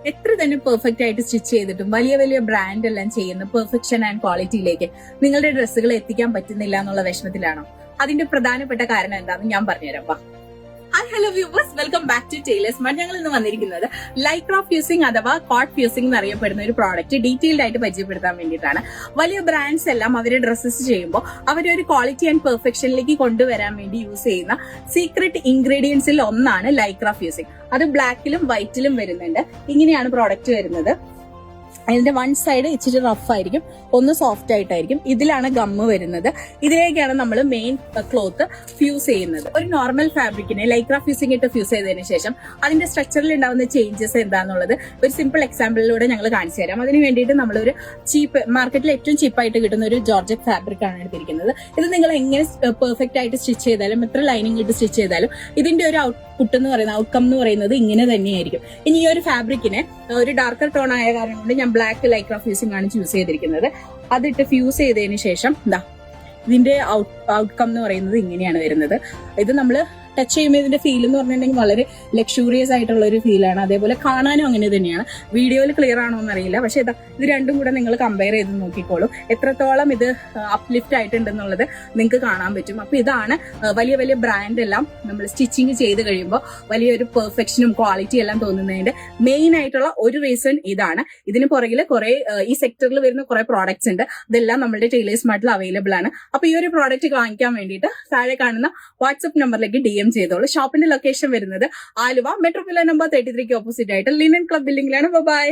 എത്ര തന്നെ പെർഫെക്റ്റ് ആയിട്ട് സ്റ്റിച്ച് ചെയ്തിട്ടും വലിയ വലിയ ബ്രാൻഡ് എല്ലാം ചെയ്യുന്ന പെർഫെക്ഷൻ ആൻഡ് ക്വാളിറ്റിയിലേക്ക് നിങ്ങളുടെ ഡ്രസ്സുകൾ എത്തിക്കാൻ പറ്റുന്നില്ല എന്നുള്ള വിഷമത്തിലാണോ? അതിന്റെ പ്രധാനപ്പെട്ട കാരണം എന്താണെന്ന് ഞാൻ പറഞ്ഞുതരാം. Hi hello viewers, welcome back to Tailors Mart. ഞങ്ങൾ ഇന്ന് വന്നിരിക്കുന്നത് ലൈക്ര ഫ്യൂസിംഗ് അഥവാ കോട്ട് ഫ്യൂസിംഗ് എന്നറിയപ്പെടുന്ന ഒരു പ്രോഡക്റ്റ് ഡീറ്റെയിൽഡ് ആയിട്ട് പരിചയപ്പെടുത്താൻ വേണ്ടിയിട്ടാണ്. വലിയ ബ്രാൻഡ്സ് എല്ലാം അവരെ ഡ്രസ്സസ് ചെയ്യുമ്പോൾ അവരൊരു ക്വാളിറ്റി ആൻഡ് പെർഫെക്ഷനിലേക്ക് കൊണ്ടുവരാൻ വേണ്ടി യൂസ് ചെയ്യുന്ന സീക്രട്ട് ഇൻഗ്രീഡിയൻസിൽ ഒന്നാണ് ലൈക്ര ഫ്യൂസിംഗ്. അത് ബ്ലാക്കിലും വൈറ്റിലും വരുന്നുണ്ട്. ഇങ്ങനെയാണ് പ്രോഡക്റ്റ് വരുന്നത്. അതിന്റെ വൺ സൈഡ് ഇച്ചിരി റഫ് ആയിരിക്കും, ഒന്ന് സോഫ്റ്റ് ആയിട്ടായിരിക്കും. ഇതിലാണ് ഗമ്മ് വരുന്നത്. ഇതിലേക്കാണ് നമ്മൾ മെയിൻ ക്ലോത്ത് ഫ്യൂസ് ചെയ്യുന്നത്. ഒരു നോർമൽ ഫാബ്രിക്കിനെ ലൈക്ര ഫ്യൂസിംഗ് ഇട്ട് ഫ്യൂസ് ചെയ്തതിനു ശേഷം അതിന്റെ സ്ട്രക്ചറിൽ ഉണ്ടാവുന്ന ചേഞ്ചസ് എന്താണെന്നുള്ളത് ഒരു സിമ്പിൾ എക്സാമ്പിളിലൂടെ ഞങ്ങൾ കാണിച്ചു തരാം. അതിന് വേണ്ടിയിട്ട് നമ്മളൊരു മാർക്കറ്റിൽ ഏറ്റവും ചീപ്പായിട്ട് കിട്ടുന്ന ഒരു ജോർജറ്റ് ഫാബ്രിക് ആണ് എടുത്തിരിക്കുന്നത്. ഇത് നിങ്ങൾ എങ്ങനെ പെർഫെക്റ്റ് ആയിട്ട് സ്റ്റിച്ച് ചെയ്താലും എത്ര ലൈനിങ് ഇട്ട് സ്റ്റിച്ച് ചെയ്താലും ഇതിന്റെ ഒരു ഔട്ട്പുട്ട് എന്ന് പറയുന്നത്, ഔട്ട്കം എന്ന് പറയുന്നത് ഇങ്ങനെ തന്നെയായിരിക്കും. ഇനി ഈ ഒരു ഫാബ്രിക്കിനെ ഒരു ഡാർക്കർ ടോൺ ആയ കാരണം കൊണ്ട് ഞാൻ ബ്ലാക്ക് ലൈക്ര ഫ്യൂസിംഗ് ആണ് ചൂസ് ചെയ്തിരിക്കുന്നത്. അതിട്ട് ഫ്യൂസ് ചെയ്തതിന് ശേഷം ഇതിന്റെ ഔട്ട്കം എന്ന് പറയുന്നത് ഇങ്ങനെയാണ് വരുന്നത്. ഇത് നമ്മൾ ടച്ച് ചെയ്യുമ്പോൾ ഇതിന്റെ ഫീൽ എന്ന് പറഞ്ഞിട്ടുണ്ടെങ്കിൽ വളരെ ലക്ഷൂറിയസ് ആയിട്ടുള്ള ഒരു ഫീലാണ്. അതേപോലെ കാണാനും അങ്ങനെ തന്നെയാണ്. വീഡിയോയിൽ ക്ലിയർ ആണോ എന്നറിയില്ല, പക്ഷെ ഇത് രണ്ടും കൂടെ നിങ്ങൾ കമ്പയർ ചെയ്ത് നോക്കിക്കോളും എത്രത്തോളം ഇത് അപ്ലിഫ്റ്റ് ആയിട്ടുണ്ടെന്നുള്ളത് നിങ്ങൾക്ക് കാണാൻ പറ്റും. അപ്പൊ ഇതാണ് വലിയ വലിയ ബ്രാൻഡ് എല്ലാം നമ്മൾ സ്റ്റിച്ചിങ് ചെയ്ത് കഴിയുമ്പോൾ വലിയൊരു പെർഫെക്ഷനും ക്വാളിറ്റി എല്ലാം തോന്നുന്നതിന്റെ മെയിൻ ആയിട്ടുള്ള ഒരു റീസൺ ഇതാണ്. ഇതിന് പുറകിൽ കുറെ ഈ സെക്ടറിൽ വരുന്ന കുറെ പ്രോഡക്ട്സ് ഉണ്ട്. ഇതെല്ലാം നമ്മുടെ ടൈലേഴ്സ് മാർട്ടിൽ അവൈലബിൾ ആണ്. അപ്പൊ ഈ ഒരു പ്രോഡക്റ്റ് വാങ്ങിക്കാൻ വേണ്ടിയിട്ട് താഴെ കാണുന്ന വാട്സ്ആപ്പ് നമ്പറിലേക്ക് DM ചെയ്തോളൂ. ഷോപ്പിന്റെ ലൊക്കേഷൻ വരുന്നത് ആലുവ മെട്രോപില്ല നമ്പർ 33 ഓപ്പോസിറ്റ് ആയിട്ട് ലിനൻ ക്ലബ് ബിൽഡിംഗിലാണ്. ബൈ.